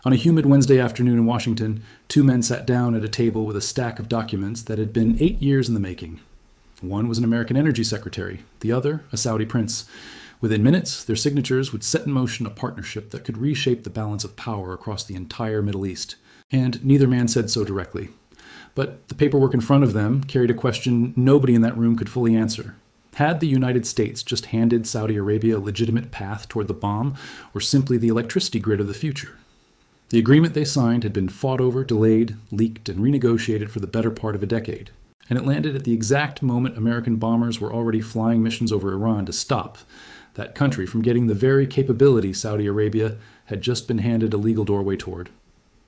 On a humid Wednesday afternoon in Washington, two men sat down at a table with a stack of documents that had been 8 years in the making. One was an American energy secretary, the other a Saudi prince. Within minutes, their signatures would set in motion a partnership that could reshape the balance of power across the entire Middle East. And neither man said so directly. But the paperwork in front of them carried a question nobody in that room could fully answer. Had the United States just handed Saudi Arabia a legitimate path toward the bomb, or simply the electricity grid of the future? The agreement they signed had been fought over, delayed, leaked, and renegotiated for the better part of a decade. And it landed at the exact moment American bombers were already flying missions over Iran to stop that country from getting the very capability Saudi Arabia had just been handed a legal doorway toward.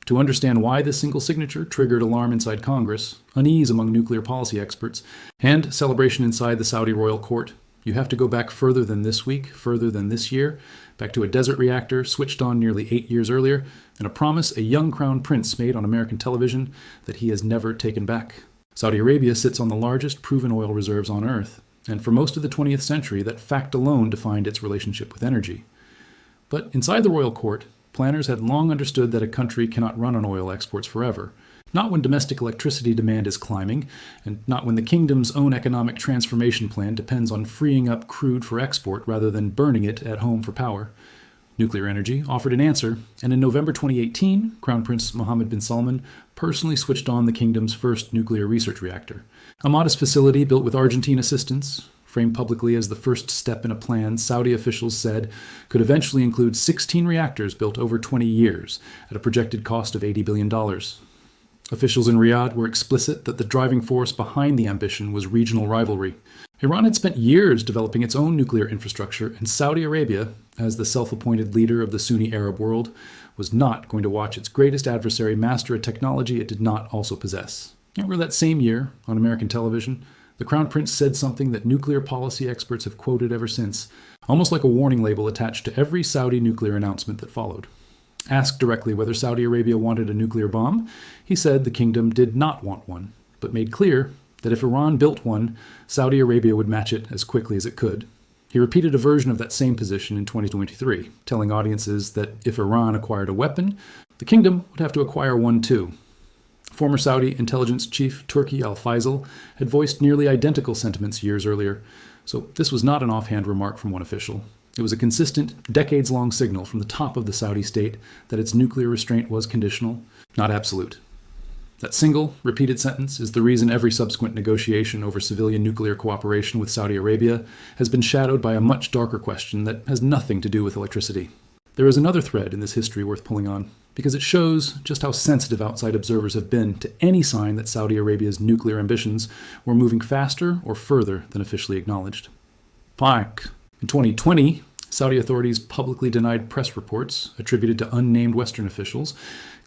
To understand why this single signature triggered alarm inside Congress, unease among nuclear policy experts, and celebration inside the Saudi royal court, you have to go back further than this week, further than this year, back to a desert reactor switched on nearly 8 years earlier, and a promise a young Crown Prince made on American television that he has never taken back. Saudi Arabia sits on the largest proven oil reserves on Earth, and for most of the 20th century, that fact alone defined its relationship with energy. But inside the royal court, planners had long understood that a country cannot run on oil exports forever. Not when domestic electricity demand is climbing, and not when the kingdom's own economic transformation plan depends on freeing up crude for export rather than burning it at home for power. Nuclear energy offered an answer, and in November 2018, Crown Prince Mohammed bin Salman personally switched on the kingdom's first nuclear research reactor. A modest facility built with Argentine assistance, framed publicly as the first step in a plan Saudi officials said could eventually include 16 reactors built over 20 years at a projected cost of $80 billion. Officials in Riyadh were explicit that the driving force behind the ambition was regional rivalry. Iran had spent years developing its own nuclear infrastructure, and Saudi Arabia, as the self-appointed leader of the Sunni Arab world, was not going to watch its greatest adversary master a technology it did not also possess. Remember that same year, on American television, the Crown Prince said something that nuclear policy experts have quoted ever since, almost like a warning label attached to every Saudi nuclear announcement that followed. Asked directly whether Saudi Arabia wanted a nuclear bomb, he said the kingdom did not want one, but made clear that if Iran built one, Saudi Arabia would match it as quickly as it could. He repeated a version of that same position in 2023, telling audiences that if Iran acquired a weapon, the kingdom would have to acquire one too. Former Saudi intelligence chief Turki al-Faisal had voiced nearly identical sentiments years earlier, so this was not an offhand remark from one official. It was a consistent, decades-long signal from the top of the Saudi state that its nuclear restraint was conditional, not absolute. That single, repeated sentence is the reason every subsequent negotiation over civilian nuclear cooperation with Saudi Arabia has been shadowed by a much darker question that has nothing to do with electricity. There is another thread in this history worth pulling on, because it shows just how sensitive outside observers have been to any sign that Saudi Arabia's nuclear ambitions were moving faster or further than officially acknowledged. Plaque. In 2020, Saudi authorities publicly denied press reports attributed to unnamed Western officials,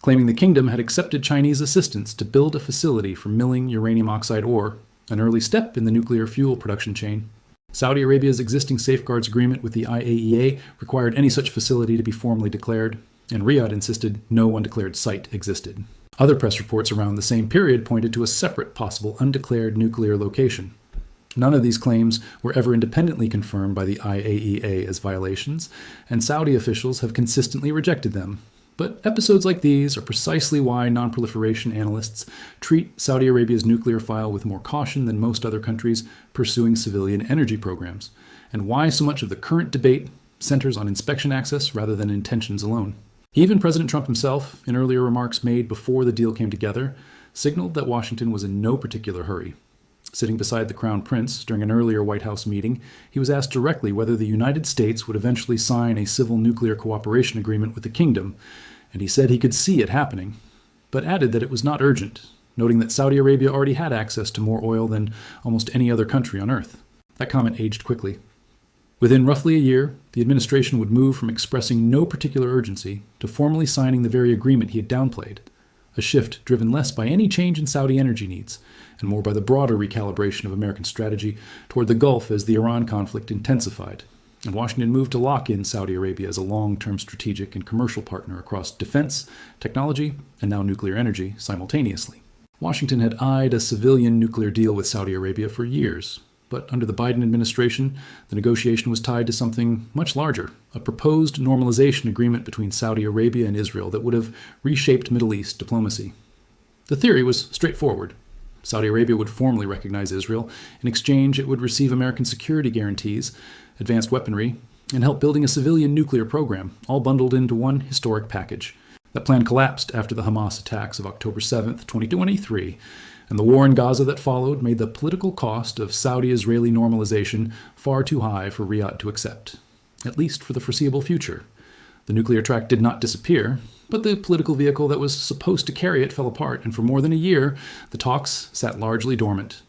claiming the kingdom had accepted Chinese assistance to build a facility for milling uranium oxide ore, an early step in the nuclear fuel production chain. Saudi Arabia's existing safeguards agreement with the IAEA required any such facility to be formally declared, and Riyadh insisted no undeclared site existed. Other press reports around the same period pointed to a separate possible undeclared nuclear location. None of these claims were ever independently confirmed by the IAEA as violations, and Saudi officials have consistently rejected them. But episodes like these are precisely why nonproliferation analysts treat Saudi Arabia's nuclear file with more caution than most other countries pursuing civilian energy programs, and why so much of the current debate centers on inspection access rather than intentions alone. Even President Trump himself, in earlier remarks made before the deal came together, signaled that Washington was in no particular hurry. Sitting beside the Crown Prince during an earlier White House meeting, he was asked directly whether the United States would eventually sign a civil nuclear cooperation agreement with the kingdom, and he said he could see it happening, but added that it was not urgent, noting that Saudi Arabia already had access to more oil than almost any other country on Earth. That comment aged quickly. Within roughly a year, the administration would move from expressing no particular urgency to formally signing the very agreement he had downplayed, a shift driven less by any change in Saudi energy needs, and more by the broader recalibration of American strategy toward the Gulf as the Iran conflict intensified, and Washington moved to lock in Saudi Arabia as a long-term strategic and commercial partner across defense, technology, and now nuclear energy simultaneously. Washington had eyed a civilian nuclear deal with Saudi Arabia for years, But under the Biden administration, the negotiation was tied to something much larger, a proposed normalization agreement between Saudi Arabia and Israel that would have reshaped Middle East diplomacy. The theory was straightforward. Saudi Arabia would formally recognize Israel. In exchange, it would receive American security guarantees, advanced weaponry, and help building a civilian nuclear program, all bundled into one historic package. That plan collapsed after the Hamas attacks of October 7, 2023, and the war in Gaza that followed made the political cost of Saudi-Israeli normalization far too high for Riyadh to accept, at least for the foreseeable future. The nuclear track did not disappear, but the political vehicle that was supposed to carry it fell apart, and for more than a year, the talks sat largely dormant.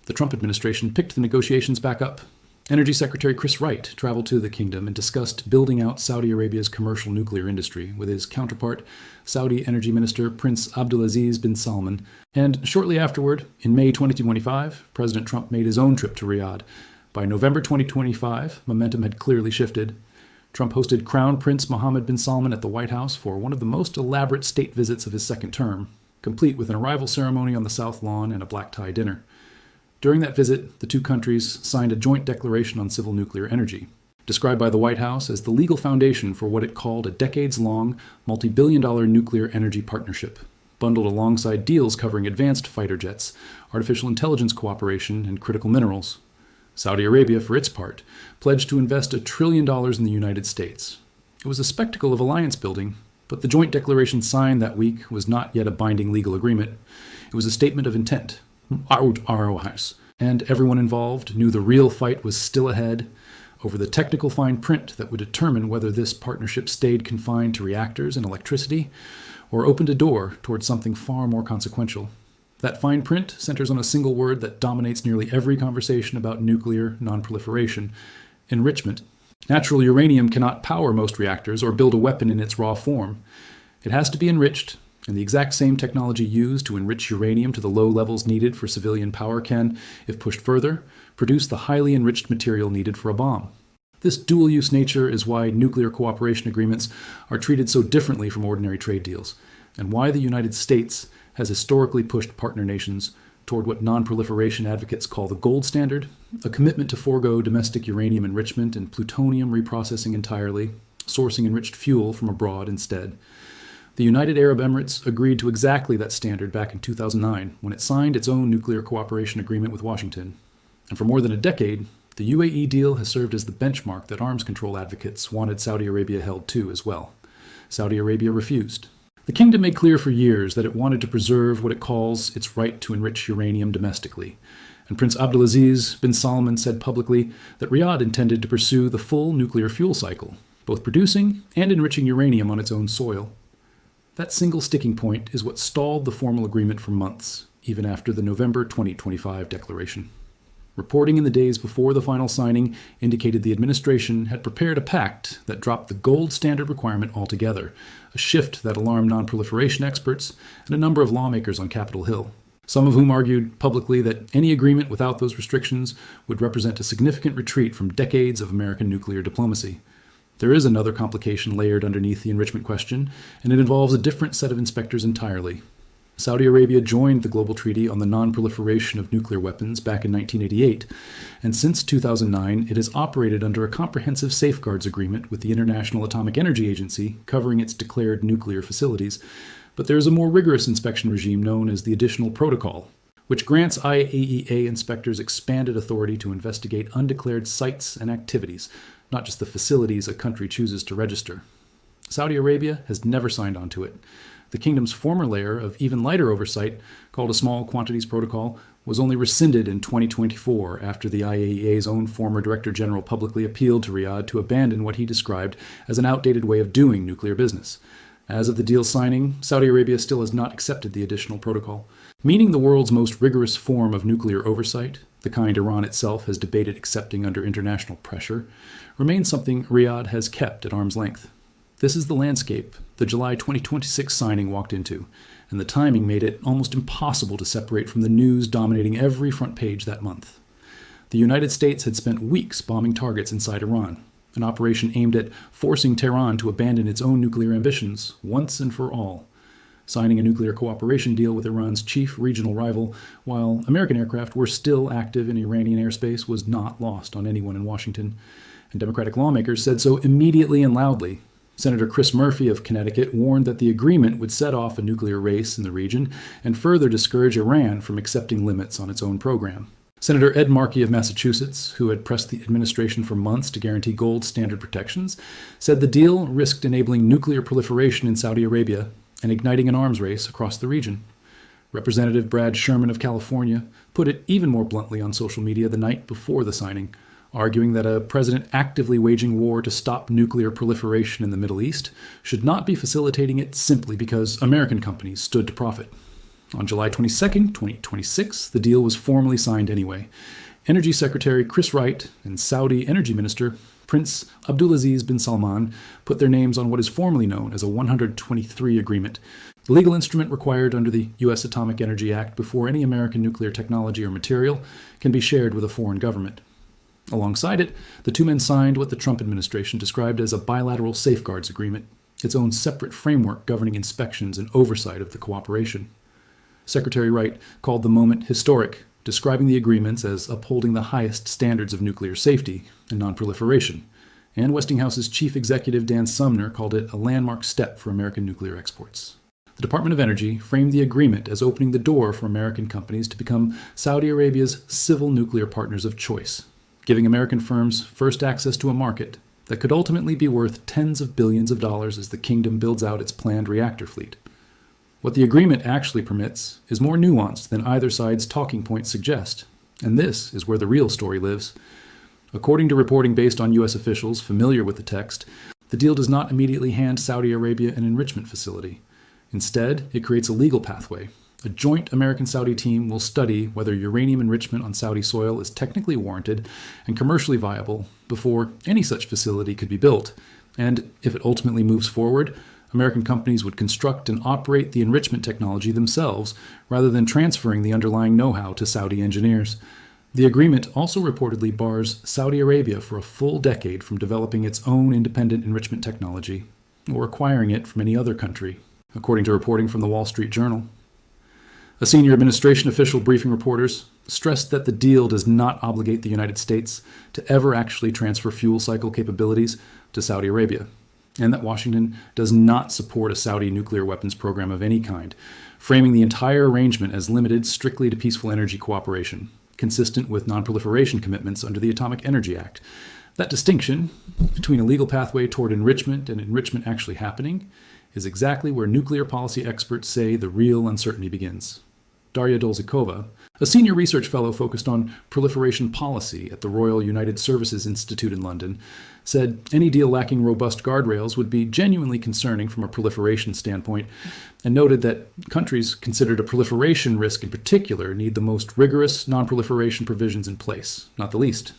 The Trump administration picked the negotiations back up. Energy Secretary Chris Wright traveled to the kingdom and discussed building out Saudi Arabia's commercial nuclear industry with his counterpart, Saudi Energy Minister Prince Abdulaziz bin Salman. And shortly afterward, in May 2025, President Trump made his own trip to Riyadh. By November 2025, momentum had clearly shifted. Trump hosted Crown Prince Mohammed bin Salman at the White House for one of the most elaborate state visits of his second term, complete with an arrival ceremony on the South Lawn and a black tie dinner. During that visit, the two countries signed a joint declaration on civil nuclear energy, described by the White House as the legal foundation for what it called a decades-long, multi-billion-dollar nuclear energy partnership, bundled alongside deals covering advanced fighter jets, artificial intelligence cooperation, and critical minerals. Saudi Arabia, for its part, pledged to invest $1 trillion in the United States. It was a spectacle of alliance building, but the joint declaration signed that week was not yet a binding legal agreement. It was a statement of intent, and everyone involved knew the real fight was still ahead over the technical fine print that would determine whether this partnership stayed confined to reactors and electricity or opened a door towards something far more consequential. That fine print centers on a single word that dominates nearly every conversation about nuclear nonproliferation: enrichment. Natural uranium cannot power most reactors or build a weapon in its raw form. It has to be enriched, and the exact same technology used to enrich uranium to the low levels needed for civilian power can, if pushed further, produce the highly enriched material needed for a bomb. This dual-use nature is why nuclear cooperation agreements are treated so differently from ordinary trade deals, and why the United States has historically pushed partner nations toward what non-proliferation advocates call the gold standard, a commitment to forego domestic uranium enrichment and plutonium reprocessing entirely, sourcing enriched fuel from abroad instead. The United Arab Emirates agreed to exactly that standard back in 2009 when it signed its own nuclear cooperation agreement with Washington. And for more than a decade, the UAE deal has served as the benchmark that arms control advocates wanted Saudi Arabia held to as well. Saudi Arabia refused. The kingdom made clear for years that it wanted to preserve what it calls its right to enrich uranium domestically. And Prince Abdulaziz bin Salman said publicly that Riyadh intended to pursue the full nuclear fuel cycle, both producing and enriching uranium on its own soil. That single sticking point is what stalled the formal agreement for months, even after the November 2025 declaration. Reporting in the days before the final signing indicated the administration had prepared a pact that dropped the gold standard requirement altogether, a shift that alarmed non-proliferation experts and a number of lawmakers on Capitol Hill, some of whom argued publicly that any agreement without those restrictions would represent a significant retreat from decades of American nuclear diplomacy. There is another complication layered underneath the enrichment question, and it involves a different set of inspectors entirely. Saudi Arabia joined the Global Treaty on the Non-Proliferation of Nuclear Weapons back in 1988, and since 2009 it has operated under a comprehensive safeguards agreement with the International Atomic Energy Agency covering its declared nuclear facilities. But there is a more rigorous inspection regime known as the Additional Protocol, which grants IAEA inspectors expanded authority to investigate undeclared sites and activities, not just the facilities a country chooses to register. Saudi Arabia has never signed on to it. The kingdom's former layer of even lighter oversight, called a Small Quantities Protocol, was only rescinded in 2024 after the IAEA's own former Director General publicly appealed to Riyadh to abandon what he described as an outdated way of doing nuclear business. As of the deal signing, Saudi Arabia still has not accepted the Additional Protocol, meaning the world's most rigorous form of nuclear oversight, the kind Iran itself has debated accepting under international pressure, remains something Riyadh has kept at arm's length. This is the landscape the July 2026 signing walked into, and the timing made it almost impossible to separate from the news dominating every front page that month. The United States had spent weeks bombing targets inside Iran, an operation aimed at forcing Tehran to abandon its own nuclear ambitions once and for all. signing a nuclear cooperation deal with Iran's chief regional rival, while American aircraft were still active in Iranian airspace, was not lost on anyone in Washington. And Democratic lawmakers said so immediately and loudly. Senator Chris Murphy of Connecticut warned that the agreement would set off a nuclear race in the region and further discourage Iran from accepting limits on its own program. Senator Ed Markey of Massachusetts, who had pressed the administration for months to guarantee gold standard protections, said the deal risked enabling nuclear proliferation in Saudi Arabia and igniting an arms race across the region. Representative Brad Sherman of California put it even more bluntly on social media the night before the signing, arguing that a president actively waging war to stop nuclear proliferation in the Middle East should not be facilitating it simply because American companies stood to profit. On July 22, 2026, the deal was formally signed anyway. Energy Secretary Chris Wright and Saudi Energy Minister Prince Abdulaziz bin Salman put their names on what is formally known as a 123 agreement, the legal instrument required under the U.S. Atomic Energy Act before any American nuclear technology or material can be shared with a foreign government. Alongside it, the two men signed what the Trump administration described as a bilateral safeguards agreement, its own separate framework governing inspections and oversight of the cooperation. Secretary Wright called the moment historic, describing the agreements as upholding the highest standards of nuclear safety and nonproliferation, and Westinghouse's chief executive Dan Sumner called it a landmark step for American nuclear exports. The Department of Energy framed the agreement as opening the door for American companies to become Saudi Arabia's civil nuclear partners of choice, giving American firms first access to a market that could ultimately be worth tens of billions of dollars as the kingdom builds out its planned reactor fleet. What the agreement actually permits is more nuanced than either side's talking points suggest, and this is where the real story lives. According to reporting based on U.S. officials familiar with the text, the deal does not immediately hand Saudi Arabia an enrichment facility. Instead, it creates a legal pathway. A joint American-Saudi team will study whether uranium enrichment on Saudi soil is technically warranted and commercially viable before any such facility could be built, and if it ultimately moves forward, American companies would construct and operate the enrichment technology themselves rather than transferring the underlying know-how to Saudi engineers. The agreement also reportedly bars Saudi Arabia for a full decade from developing its own independent enrichment technology or acquiring it from any other country, according to reporting from the Wall Street Journal. A senior administration official briefing reporters stressed that the deal does not obligate the United States to ever actually transfer fuel cycle capabilities to Saudi Arabia, and that Washington does not support a Saudi nuclear weapons program of any kind, framing the entire arrangement as limited strictly to peaceful energy cooperation, consistent with nonproliferation commitments under the Atomic Energy Act. That distinction between a legal pathway toward enrichment and enrichment actually happening is exactly where nuclear policy experts say the real uncertainty begins. Darya Dolzikova, a senior research fellow focused on proliferation policy at the Royal United Services Institute in London, said any deal lacking robust guardrails would be genuinely concerning from a proliferation standpoint, and noted that countries considered a proliferation risk in particular need the most rigorous non-proliferation provisions in place, not the least.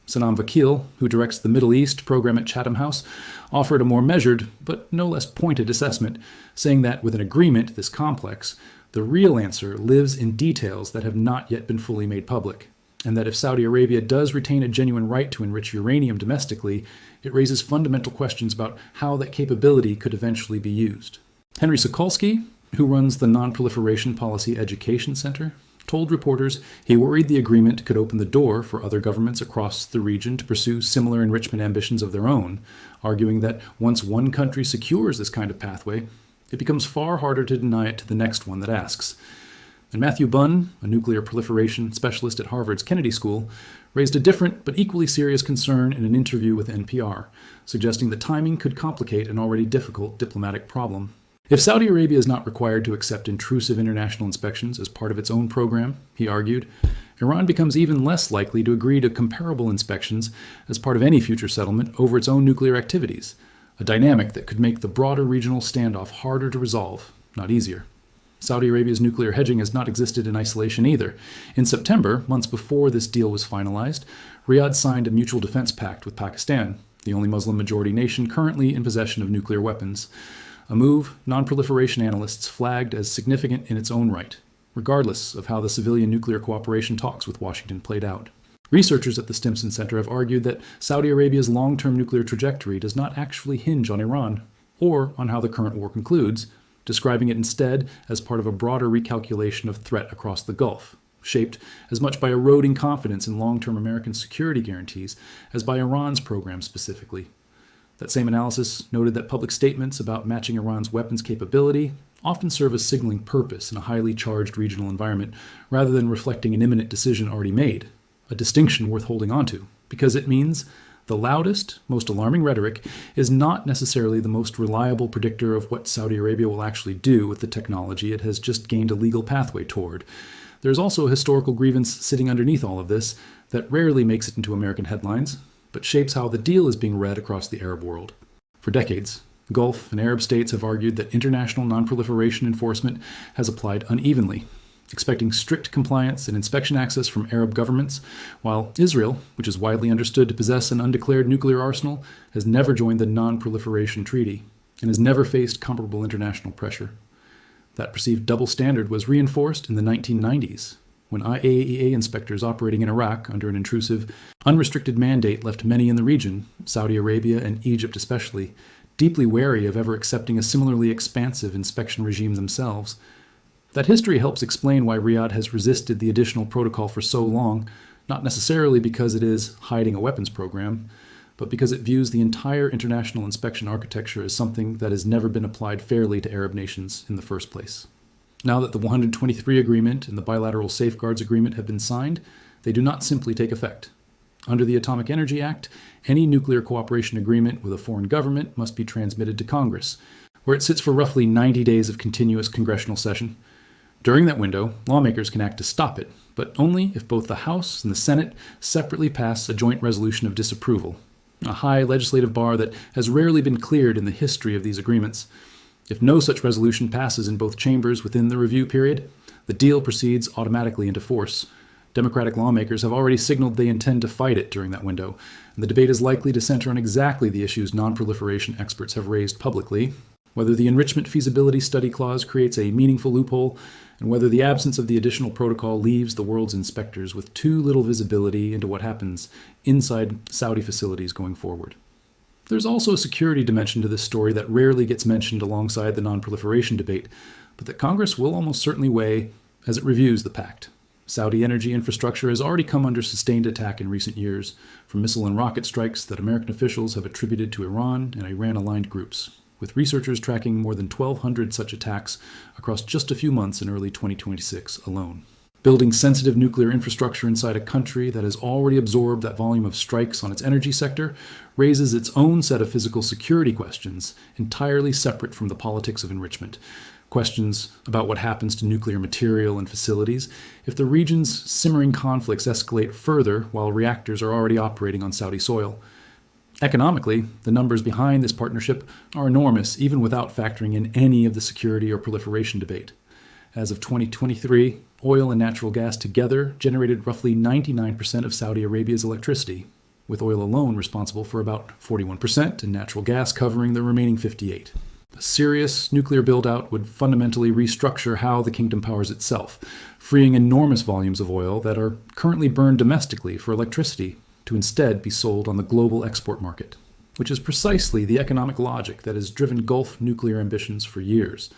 Sanam Vakil, who directs the Middle East program at Chatham House, offered a more measured but no less pointed assessment, saying that with an agreement this complex, the real answer lives in details that have not yet been fully made public, and that if Saudi Arabia does retain a genuine right to enrich uranium domestically, it raises fundamental questions about how that capability could eventually be used. Henry Sokolsky, who runs the Non-Proliferation Policy Education Center, told reporters he worried the agreement could open the door for other governments across the region to pursue similar enrichment ambitions of their own, arguing that once one country secures this kind of pathway, it becomes far harder to deny it to the next one that asks. And Matthew Bunn, a nuclear proliferation specialist at Harvard's Kennedy School, raised a different but equally serious concern in an interview with NPR, suggesting that timing could complicate an already difficult diplomatic problem. If Saudi Arabia is not required to accept intrusive international inspections as part of its own program, he argued, Iran becomes even less likely to agree to comparable inspections as part of any future settlement over its own nuclear activities, a dynamic that could make the broader regional standoff harder to resolve, not easier. Saudi Arabia's nuclear hedging has not existed in isolation either. In September, months before this deal was finalized, Riyadh signed a mutual defense pact with Pakistan, the only Muslim-majority nation currently in possession of nuclear weapons, a move non-proliferation analysts flagged as significant in its own right, regardless of how the civilian nuclear cooperation talks with Washington played out. Researchers at the Stimson Center have argued that Saudi Arabia's long-term nuclear trajectory does not actually hinge on Iran, or on how the current war concludes, describing it instead as part of a broader recalculation of threat across the Gulf, shaped as much by eroding confidence in long-term American security guarantees as by Iran's program specifically. That same analysis noted that public statements about matching Iran's weapons capability often serve a signaling purpose in a highly charged regional environment rather than reflecting an imminent decision already made, a distinction worth holding onto, because it means the loudest, most alarming rhetoric is not necessarily the most reliable predictor of what Saudi Arabia will actually do with the technology it has just gained a legal pathway toward. There's also a historical grievance sitting underneath all of this that rarely makes it into American headlines, but shapes how the deal is being read across the Arab world. For decades, Gulf and Arab states have argued that international nonproliferation enforcement has applied unevenly, expecting strict compliance and inspection access from Arab governments, while Israel, which is widely understood to possess an undeclared nuclear arsenal, has never joined the Non-Proliferation Treaty and has never faced comparable international pressure. That perceived double standard was reinforced in the 1990s, when IAEA inspectors operating in Iraq under an intrusive, unrestricted mandate left many in the region, Saudi Arabia and Egypt especially, deeply wary of ever accepting a similarly expansive inspection regime themselves. That history helps explain why Riyadh has resisted the additional protocol for so long, not necessarily because it is hiding a weapons program, but because it views the entire international inspection architecture as something that has never been applied fairly to Arab nations in the first place. Now that the 123 Agreement and the Bilateral Safeguards Agreement have been signed, they do not simply take effect. Under the Atomic Energy Act, any nuclear cooperation agreement with a foreign government must be transmitted to Congress, where it sits for roughly 90 days of continuous congressional session. During that window, lawmakers can act to stop it, but only if both the House and the Senate separately pass a joint resolution of disapproval, a high legislative bar that has rarely been cleared in the history of these agreements. If no such resolution passes in both chambers within the review period, the deal proceeds automatically into force. Democratic lawmakers have already signaled they intend to fight it during that window, and the debate is likely to center on exactly the issues nonproliferation experts have raised publicly, whether the enrichment feasibility study clause creates a meaningful loophole, and whether the absence of the additional protocol leaves the world's inspectors with too little visibility into what happens inside Saudi facilities going forward. There's also a security dimension to this story that rarely gets mentioned alongside the nonproliferation debate, but that Congress will almost certainly weigh as it reviews the pact. Saudi energy infrastructure has already come under sustained attack in recent years, from missile and rocket strikes that American officials have attributed to Iran and Iran-aligned groups, with researchers tracking more than 1,200 such attacks across just a few months in early 2026 alone. Building sensitive nuclear infrastructure inside a country that has already absorbed that volume of strikes on its energy sector raises its own set of physical security questions entirely separate from the politics of enrichment. Questions about what happens to nuclear material and facilities if the region's simmering conflicts escalate further while reactors are already operating on Saudi soil. Economically, the numbers behind this partnership are enormous, even without factoring in any of the security or proliferation debate. As of 2023, oil and natural gas together generated roughly 99% of Saudi Arabia's electricity, with oil alone responsible for about 41% and natural gas covering the remaining 58%. A serious nuclear build-out would fundamentally restructure how the kingdom powers itself, freeing enormous volumes of oil that are currently burned domestically for electricity to instead be sold on the global export market, which is precisely the economic logic that has driven Gulf nuclear ambitions for years.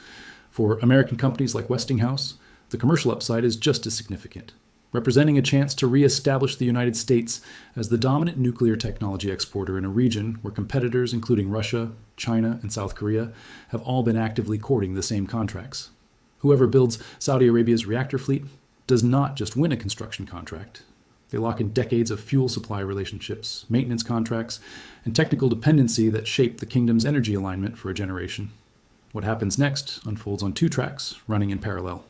For American companies like Westinghouse, the commercial upside is just as significant, representing a chance to re-establish the United States as the dominant nuclear technology exporter in a region where competitors including Russia, China, and South Korea have all been actively courting the same contracts. Whoever builds Saudi Arabia's reactor fleet does not just win a construction contract. They lock in decades of fuel supply relationships, maintenance contracts, and technical dependency that shape the kingdom's energy alignment for a generation. What happens next unfolds on two tracks, running in parallel.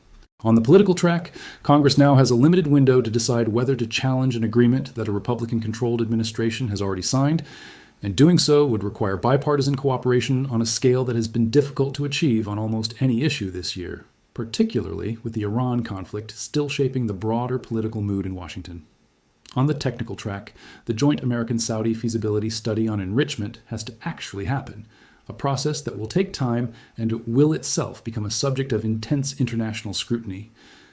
On the political track, Congress now has a limited window to decide whether to challenge an agreement that a Republican-controlled administration has already signed, and doing so would require bipartisan cooperation on a scale that has been difficult to achieve on almost any issue this year, particularly with the Iran conflict still shaping the broader political mood in Washington. On the technical track, the joint American-Saudi feasibility study on enrichment has to actually happen, a process that will take time and will itself become a subject of intense international scrutiny,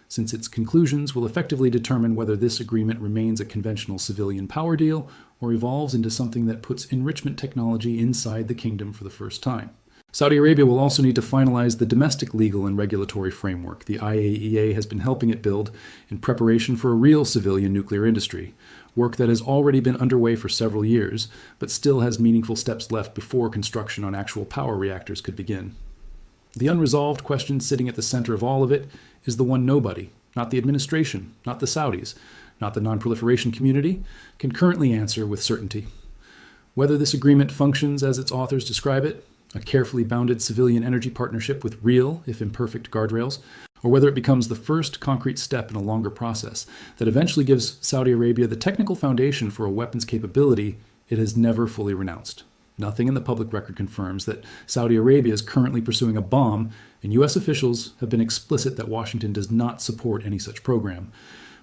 since its conclusions will effectively determine whether this agreement remains a conventional civilian power deal or evolves into something that puts enrichment technology inside the kingdom for the first time. Saudi Arabia will also need to finalize the domestic legal and regulatory framework the IAEA has been helping it build in preparation for a real civilian nuclear industry, work that has already been underway for several years, but still has meaningful steps left before construction on actual power reactors could begin. The unresolved question sitting at the center of all of it is the one nobody, not the administration, not the Saudis, not the non-proliferation community, can currently answer with certainty. Whether this agreement functions as its authors describe it, a carefully bounded civilian energy partnership with real, if imperfect, guardrails, or whether it becomes the first concrete step in a longer process that eventually gives Saudi Arabia the technical foundation for a weapons capability it has never fully renounced. Nothing in the public record confirms that Saudi Arabia is currently pursuing a bomb, and U.S. officials have been explicit that Washington does not support any such program.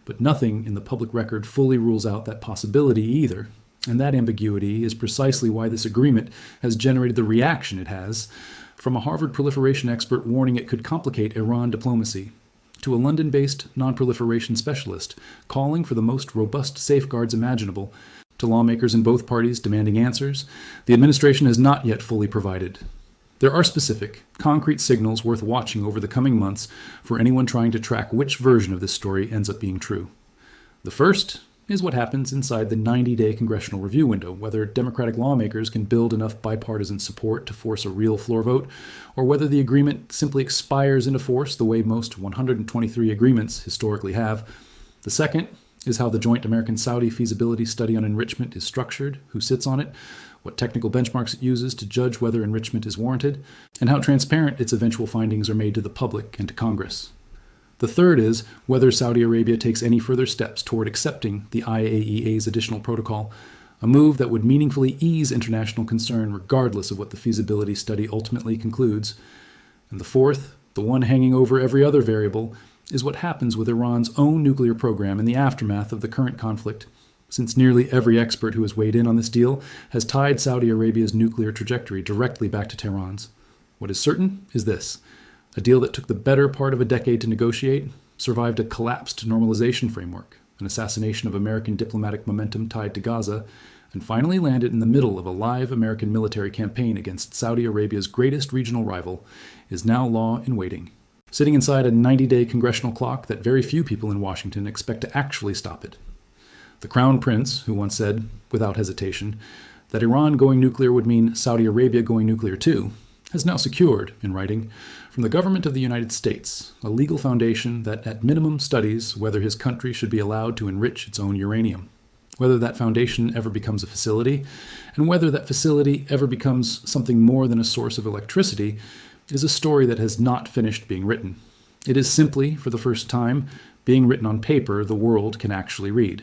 But nothing in the public record fully rules out that possibility either. And that ambiguity is precisely why this agreement has generated the reaction it has, from a Harvard proliferation expert warning it could complicate Iran diplomacy, to a London-based non-proliferation specialist calling for the most robust safeguards imaginable, to lawmakers in both parties demanding answers the administration has not yet fully provided. There are specific, concrete signals worth watching over the coming months for anyone trying to track which version of this story ends up being true. The first is what happens inside the 90-day congressional review window, whether Democratic lawmakers can build enough bipartisan support to force a real floor vote, or whether the agreement simply expires into force the way most 123 agreements historically have. The second is how the joint American-Saudi feasibility study on enrichment is structured, who sits on it, what technical benchmarks it uses to judge whether enrichment is warranted, and how transparent its eventual findings are made to the public and to Congress. The third is whether Saudi Arabia takes any further steps toward accepting the IAEA's additional protocol, a move that would meaningfully ease international concern regardless of what the feasibility study ultimately concludes. And the fourth, the one hanging over every other variable, is what happens with Iran's own nuclear program in the aftermath of the current conflict, since nearly every expert who has weighed in on this deal has tied Saudi Arabia's nuclear trajectory directly back to Tehran's. What is certain is this: a deal that took the better part of a decade to negotiate survived a collapsed normalization framework, an assassination of American diplomatic momentum tied to Gaza, and finally landed in the middle of a live American military campaign against Saudi Arabia's greatest regional rival, is now law in waiting, sitting inside a 90-day congressional clock that very few people in Washington expect to actually stop it. The Crown Prince, who once said, without hesitation, that Iran going nuclear would mean Saudi Arabia going nuclear too, has now secured, in writing, from the government of the United States, a legal foundation that at minimum studies whether his country should be allowed to enrich its own uranium, whether that foundation ever becomes a facility, and whether that facility ever becomes something more than a source of electricity, is a story that has not finished being written. It is simply, for the first time, being written on paper the world can actually read.